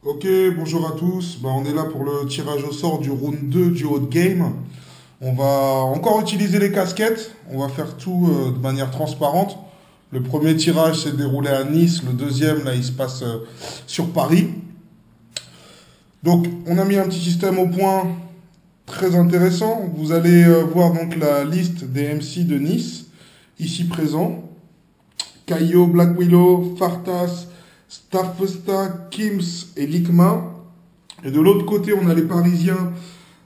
Ok, bonjour à tous. On est là pour le tirage au sort du round 2 du haut de game. On va encore utiliser les casquettes. On va faire tout de manière transparente. Le premier tirage s'est déroulé à Nice. Le deuxième, là, il se passe sur Paris. Donc, on a mis un petit système au point très intéressant. Vous allez voir donc la liste des MC de Nice, ici présents. Caillot, Black Willow, Fartas, Starfesta, Kims et Likma. Et de l'autre côté, on a les Parisiens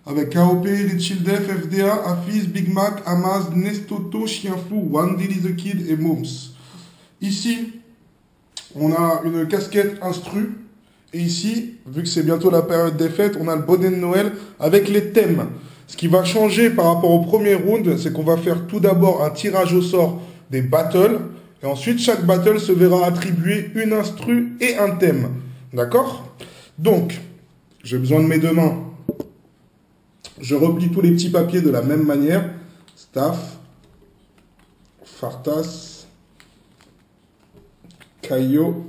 avec AOP, les Childef, FDA, Afiz, Big Mac, Amaz, Nestoto, Chien Fou, One Dilly the Kid et Moms. Ici, on a une casquette instru. Et ici, vu que c'est bientôt la période des fêtes, on a le bonnet de Noël avec les thèmes. Ce qui va changer par rapport au premier round, c'est qu'on va faire tout d'abord un tirage au sort des battles. Et ensuite, chaque battle se verra attribuer une instru et un thème. D'accord? Donc, j'ai besoin de mes deux mains. Je replie tous les petits papiers de la même manière. Staff, Fartas, Caillot,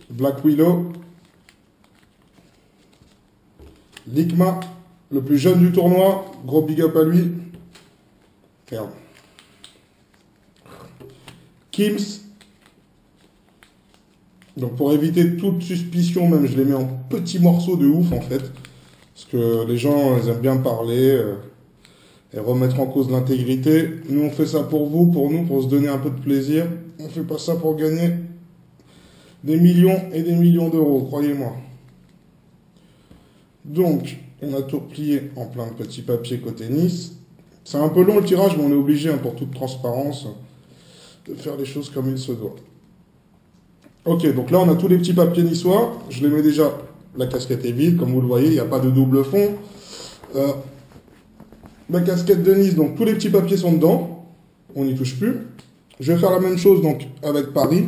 Black Willow, Likma, le plus jeune du tournoi. Gros big up à lui. Ferme. Kims. Donc pour éviter toute suspicion, même je les mets en petits morceaux de ouf en fait. Parce que les gens ils aiment bien parler et remettre en cause l'intégrité. Nous on fait ça pour vous, pour nous, pour se donner un peu de plaisir. On fait pas ça pour gagner des millions et des millions d'euros, croyez-moi. Donc on a tout plié en plein de petits papiers côté Nice. C'est un peu long le tirage, mais on est obligé pour toute transparence de faire les choses comme il se doit. Ok, donc là on a tous les petits papiers niçois. Je les mets déjà, la casquette est vide, comme vous le voyez, il n'y a pas de double fond. La casquette de Nice, donc tous les petits papiers sont dedans. On n'y touche plus. Je vais faire la même chose donc avec Paris.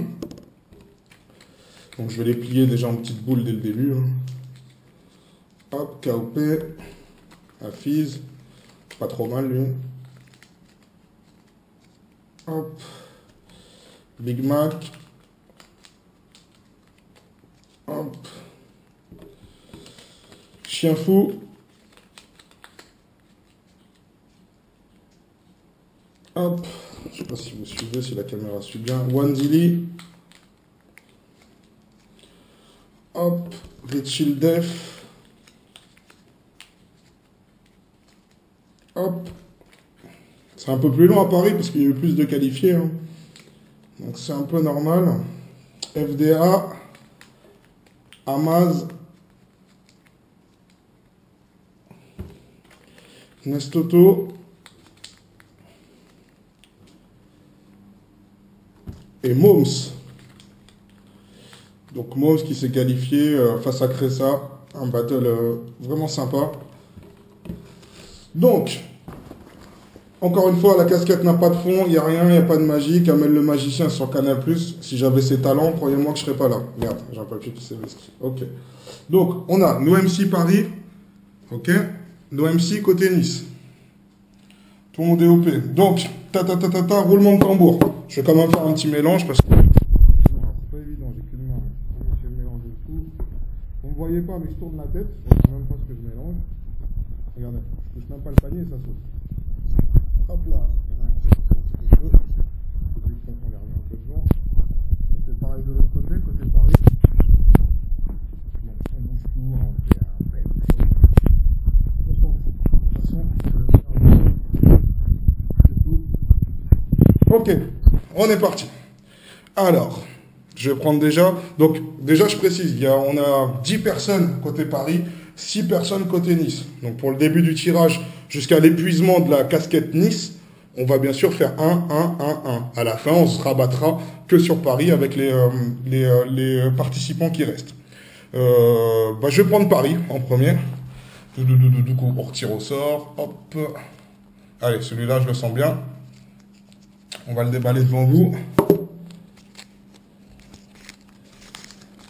Donc je vais les plier déjà en petites boules dès le début. Hop, KOP, Afiz, pas trop mal lui. Hop, Big Mac. Hop. Chien Fou. Hop. Je ne sais pas si vous suivez, si la caméra suit bien. One Dilly. Hop. Richil Def. Hop. C'est un peu plus long à Paris parce qu'il y a eu plus de qualifiés. Hein. Donc c'est un peu normal. FDA. Amaz, Nestoto et Moms. Donc Moms qui s'est qualifié face à Cressa, un battle vraiment sympa. Donc, encore une fois, la casquette n'a pas de fond, il n'y a rien, il n'y a pas de magie. Kamel le magicien sur Canal+, si j'avais ses talents, croyez-moi que je ne serais pas là. Merde, j'ai un papier qui s'est vesti. Ok. Donc, on a nos MC Paris, ok, nos MC côté Nice. Tout le monde est OP. Donc, roulement de tambour. Je vais quand même faire un petit mélange parce que... C'est pas évident, j'ai qu'une main. Je vais mélanger le tout. Vous ne me voyez pas, mais je tourne la tête. Je ne sais même pas ce que je mélange. Regardez, je touche même pas le panier et ça saute. Hop là, il y en a un peu de feu. On les remet un peu devant. On fait pareil de l'autre côté Paris. Bon, on bouge tout, hein, on fait un peu. On s'en fout. De toute façon, c'est tout. Ok, on est parti. Alors, je vais prendre déjà. Donc, déjà, je précise, on a 10 personnes côté Paris, 6 personnes côté Nice. Donc, pour le début du tirage, jusqu'à l'épuisement de la casquette Nice, on va bien sûr faire 1, 1, 1, 1. À la fin, on se rabattra que sur Paris avec les participants qui restent. Je vais prendre Paris en premier. Du coup, on retire au sort. Hop. Allez, celui-là, je le sens bien. On va le déballer devant vous.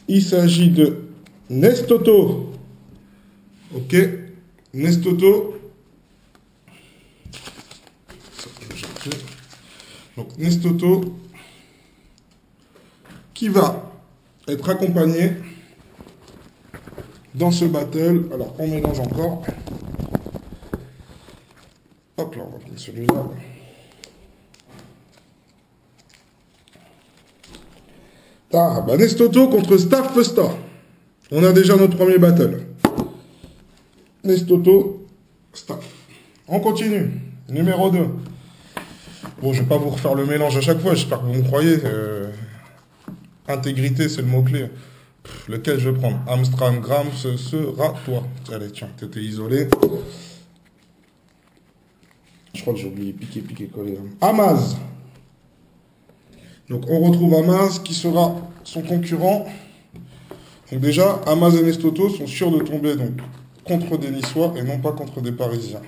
Il s'agit de Nestoto. Ok. Nestoto. Donc Nestoto qui va être accompagné dans ce battle. Alors, on mélange encore. Hop là, on va prendre celui-là. Ah, bah Nestoto contre Staff Fusta. On a déjà notre premier battle. Nestoto, Staff. On continue. Numéro 2. Bon, je vais pas vous refaire le mélange à chaque fois, j'espère que vous me croyez. Intégrité, c'est le mot-clé. Lequel je vais prendre? Amstram, Gram, ce sera toi. Allez, tiens, t'étais isolé. Je crois que j'ai oublié piquer, coller. Amaz. Donc on retrouve Amaz qui sera son concurrent. Donc déjà, Amaz et Nestoto sont sûrs de tomber donc contre des Niçois et non pas contre des Parisiens.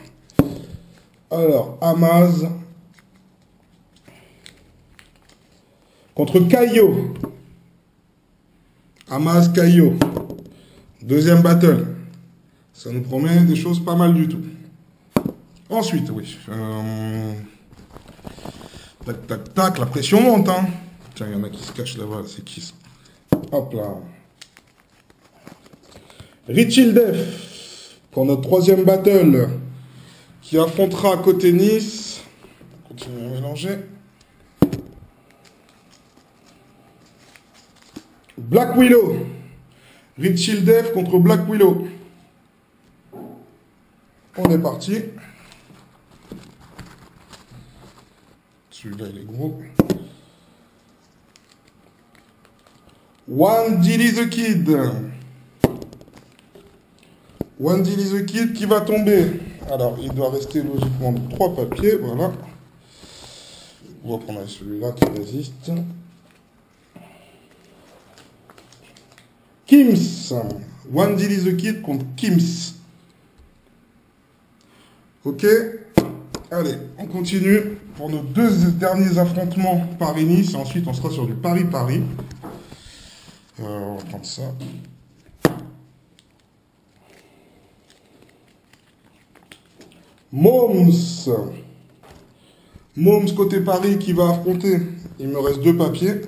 Alors, Amaz contre Caillot. Amaz, Caillot. Deuxième battle. Ça nous promet des choses pas mal du tout. Ensuite, oui. Tac, tac, tac. La pression monte, hein. Tiens, il y en a qui se cachent là-bas. C'est qui ça? Hop là. Richildef pour notre troisième battle qui affrontera côté Nice. On continue à mélanger. Black Willow. Richildef contre Black Willow. On est parti. Celui-là, il est gros. One Dilly the Kid. One Dilly the Kid qui va tomber. Alors, il doit rester logiquement 3 papiers. Voilà. On va prendre celui-là qui résiste. Kims. One Dilly the Kid contre Kims. Ok. Allez, on continue pour nos 2 derniers affrontements Paris-Nice. Et ensuite, on sera sur du Paris-Paris. On va prendre ça. Moms. Moms côté Paris qui va affronter. Il me reste 2 papiers.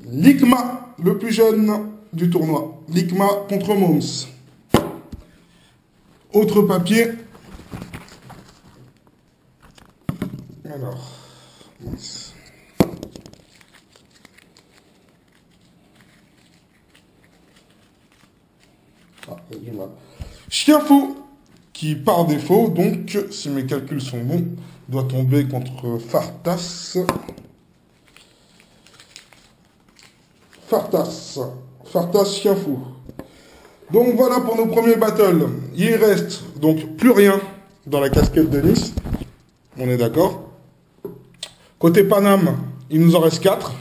Likma, le plus jeune du tournoi. Likma contre Moms. Autre papier. Alors. Ah, j'ai du mal. Chien fou, qui par défaut, donc, si mes calculs sont bons, doit tomber contre Fartas. Fartas, chien fou. Donc voilà pour nos premiers battles. Il reste donc plus rien dans la casquette de Nice. On est d'accord. Côté Paname, il nous en reste 4.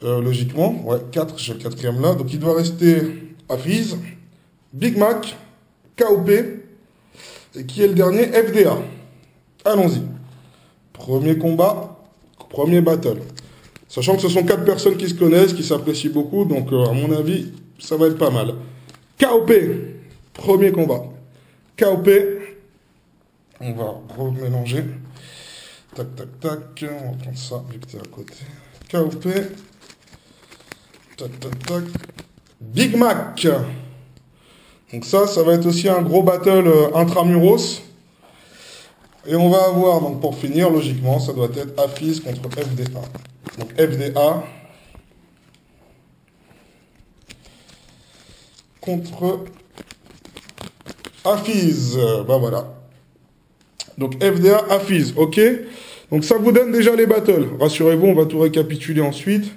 Logiquement, ouais, 4, j'ai le 4e là. Donc il doit rester Hafiz, Big Mac, KOP, et qui est le dernier? FDA. Allons-y. Premier combat, premier battle. Sachant que ce sont 4 personnes qui se connaissent, qui s'apprécient beaucoup, donc à mon avis, ça va être pas mal. KOP, premier combat. KOP, on va remélanger. Tac, tac, tac, on va prendre ça, vu que t'es à côté. KOP, tac, tac, tac. Big Mac. Donc ça va être aussi un gros battle intramuros. Et on va avoir, donc pour finir, logiquement, ça doit être Hafiz contre FDA. Donc FDA contre Hafiz. Bah voilà. Donc FDA, Hafiz, ok. Donc ça vous donne déjà les battles. Rassurez-vous, on va tout récapituler ensuite.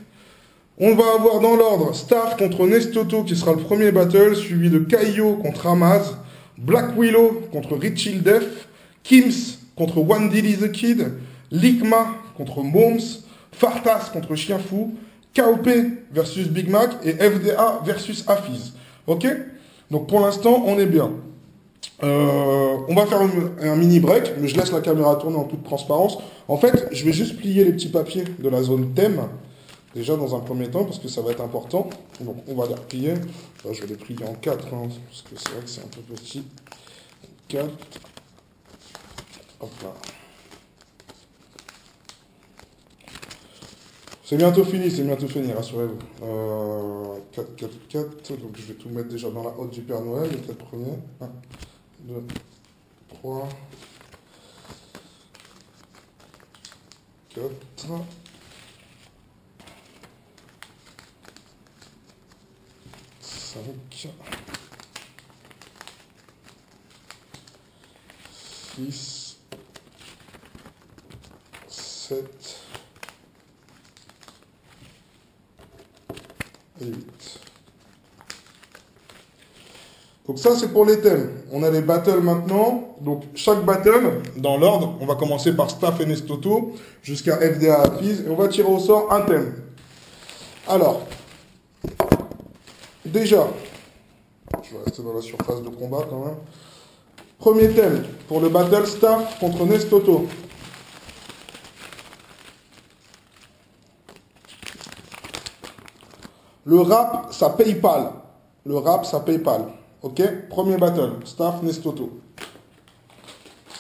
On va avoir dans l'ordre Staff contre Nestoto qui sera le premier battle, suivi de Caillot contre Amaz, Black Willow contre Richildef, Kims contre One Dilly the Kid, Likma contre Moms, Fartas contre Chien Fou, KOP versus Big Mac et FDA versus Hafiz. Ok? Donc pour l'instant, on est bien. On va faire un mini break, mais je laisse la caméra tourner en toute transparence. En fait, je vais juste plier les petits papiers de la zone thème, déjà dans un premier temps, parce que ça va être important. Donc on va les replier. Là, je vais les plier en 4, hein, parce que c'est vrai que c'est un peu petit. 4. Hop là. c'est bientôt fini, rassurez-vous. 4, 4, 4, donc je vais tout mettre déjà dans la hotte du Père Noël, les 4 premiers. 1, 2, 3, 4, 5, 6, 7, et 8. Donc ça, c'est pour les thèmes. On a les battles maintenant. Donc chaque battle, dans l'ordre, on va commencer par Staff et Nestoto jusqu'à FDA Hafiz et on va tirer au sort un thème. Alors, déjà, je vais rester dans la surface de combat quand même. Premier thème pour le battle Staff contre Nestoto. Le rap, ça PayPal. Le rap, ça PayPal. Ok? Premier battle. Staff, Nestoto.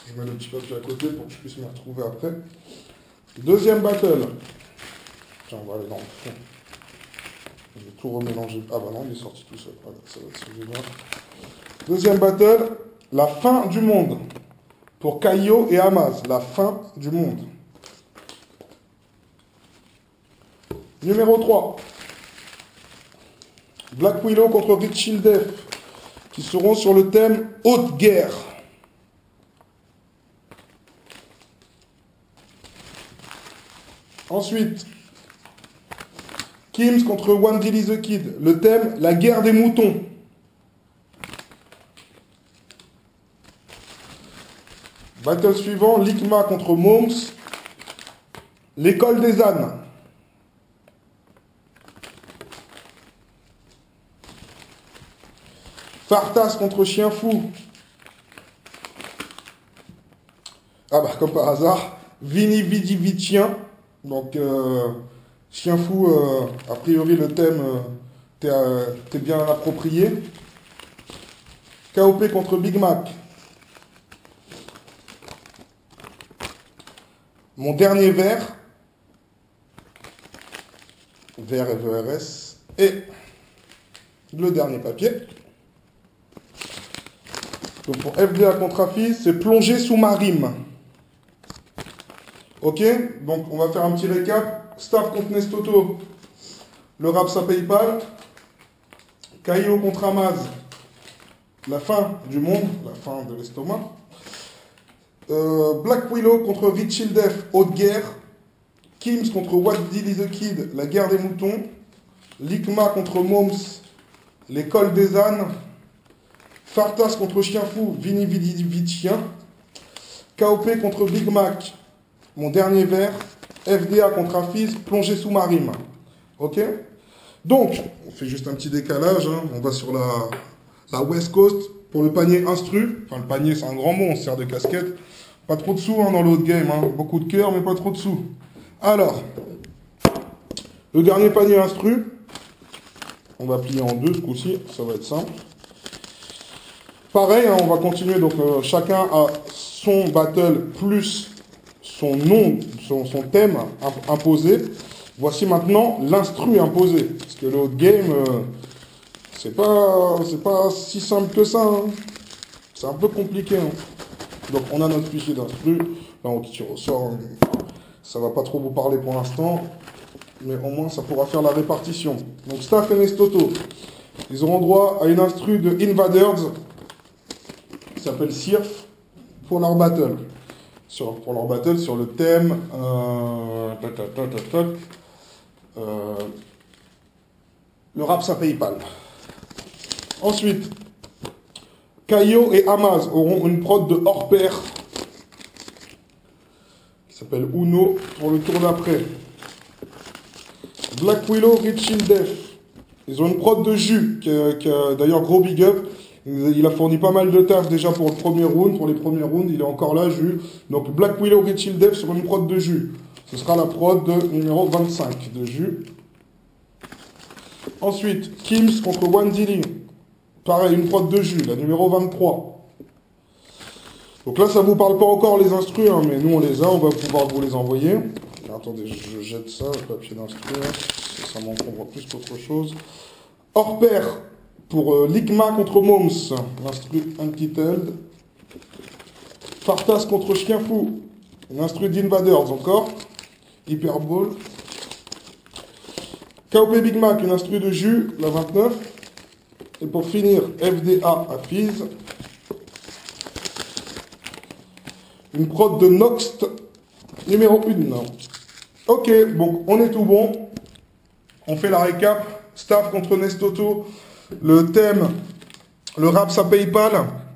Je mets le petit papier à côté pour que je puisse me retrouver après. Deuxième battle. Tiens, on va aller dans le fond. Je vais tout remélanger. Ah bah non, il est sorti tout seul. Voilà, ça va être celui-là. Deuxième battle. La fin du monde. Pour Kaio et Amaz. La fin du monde. Numéro 3. Black Willow contre Richie Def, qui seront sur le thème Haute Guerre. Ensuite, Kims contre One Dilly the Kid, le thème La guerre des moutons. Battle suivant, Likma contre Moms, l'école des ânes. Fartas contre Chien Fou. Ah bah comme par hasard, Vini Vidi Vitien. Donc Chien Fou, a priori le thème t'es bien approprié. KOP contre Big Mac. Mon dernier verre. Verre EVRS. Et le dernier papier. Donc pour FDA contre Hafiz, c'est plongée sous ma rime. Ok? Donc on va faire un petit récap. Staff contre Nestoto. Le rap ça PayPal. Kaio contre Amaz. La fin du monde, la fin de l'estomac. Black Willow contre Richie Def, Haute Guerre. Kims contre What Dilly the Kid, La guerre des moutons. Likma contre Moms, l'école des ânes. Fartas contre Chien Fou, Vini Vidi Vitien. KOP contre Big Mac, mon dernier verre. FDA contre Hafiz, plongée sous ma rime. Ok? Donc, on fait juste un petit décalage. Hein. On va sur la West Coast pour le panier instru. Enfin, le panier, c'est un grand mot, on se sert de casquette. Pas trop de sous hein, dans l'autre game. Hein. Beaucoup de cœur, mais pas trop de sous. Alors, le dernier panier instru. On va plier en deux ce coup-ci, ça va être simple. Pareil, hein, on va continuer, donc chacun a son battle plus son nom, son thème imposé. Voici maintenant l'instru imposé. Parce que le game, c'est pas si simple que ça. Hein. C'est un peu compliqué. Hein. Donc on a notre fichier d'instru. Là on tire au sort. Ça va pas trop vous parler pour l'instant. Mais au moins ça pourra faire la répartition. Donc Staff et Nestoto, ils auront droit à une instru de Invaders qui s'appelle Sirf pour leur battle. Pour leur battle sur le thème le rap ça PayPal. Ensuite, Kaio et Amaz auront une prod de hors pair qui s'appelle Uno pour le tour d'après. Black Willow, Richie Def, ils ont une prod de jus, d'ailleurs gros big up. Il a fourni pas mal de taf déjà pour le premier round, pour les premiers rounds, il est encore là, jus. Donc Black Willow, Richie Def sur une prod de jus. Ce sera la prod de numéro 25 de jus. Ensuite, Kims contre One Dilly. Pareil, une prod de jus, la numéro 23. Donc là, ça vous parle pas encore les instrus, hein, mais nous on les a, on va pouvoir vous les envoyer. attendez, je jette ça, le papier d'instru, ça m'encombre plus qu'autre chose. Hors pair pour Ligma contre Moms, l'instru Untitled. Fartas contre Chien Fou, l'instru d'Invaders encore. Hyperball. KOP Big Mac, une instru de Jus, la 29. Et pour finir, FDA à Fizz. Une prod de Noxt, numéro 1. Ok, bon, on est tout bon. On fait la récap. Staff contre Nestoto. Le thème, le rap ça PayPal.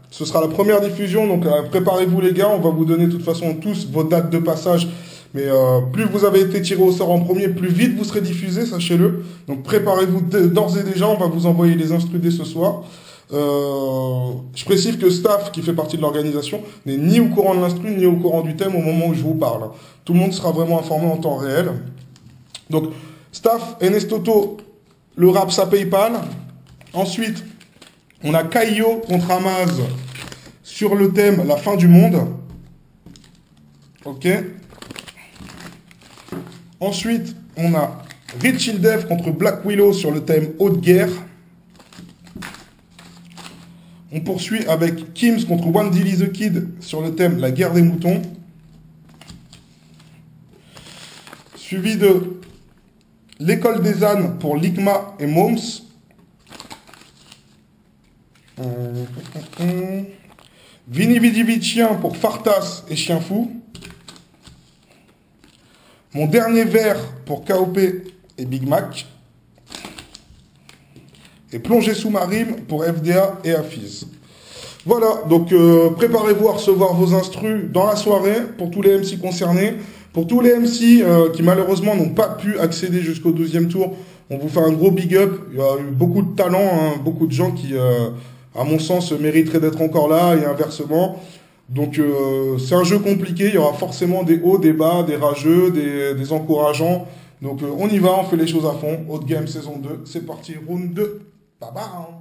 Ce sera la première diffusion, donc préparez-vous les gars. On va vous donner de toute façon tous vos dates de passage. Mais plus vous avez été tiré au sort en premier, plus vite vous serez diffusé, sachez-le. Donc préparez-vous d'ores et déjà, on va vous envoyer les instrus dès ce soir. Je précise que Staff, qui fait partie de l'organisation, n'est ni au courant de l'instru, ni au courant du thème au moment où je vous parle. Tout le monde sera vraiment informé en temps réel. Donc, Staff et Nestoto, le rap ça PayPal. Ensuite, on a Kaio contre Amaz sur le thème La fin du monde. Ok. Ensuite, on a Rich Dev contre Black Willow sur le thème Haute Guerre. On poursuit avec Kims contre One Dilly the Kid sur le thème La guerre des moutons. Suivi de L'école des ânes pour Ligma et Moms. Vini Vidi Vidi Chien pour Fartas et Chien Fou. Mon dernier verre pour KOP et Big Mac. Et Plongée sous-marine pour FDA et Afiz. Voilà, donc préparez-vous à recevoir vos instrus dans la soirée pour tous les MC concernés. Pour tous les MC qui malheureusement n'ont pas pu accéder jusqu'au 12e tour, on vous fait un gros big up. Il y a eu beaucoup de talents, hein, beaucoup de gens qui, à mon sens, mériteraient d'être encore là et inversement. Donc c'est un jeu compliqué, il y aura forcément des hauts, des bas, des rageux, des encourageants. Donc on y va, on fait les choses à fond. Haute Game saison 2, c'est parti, round 2. Bye bye.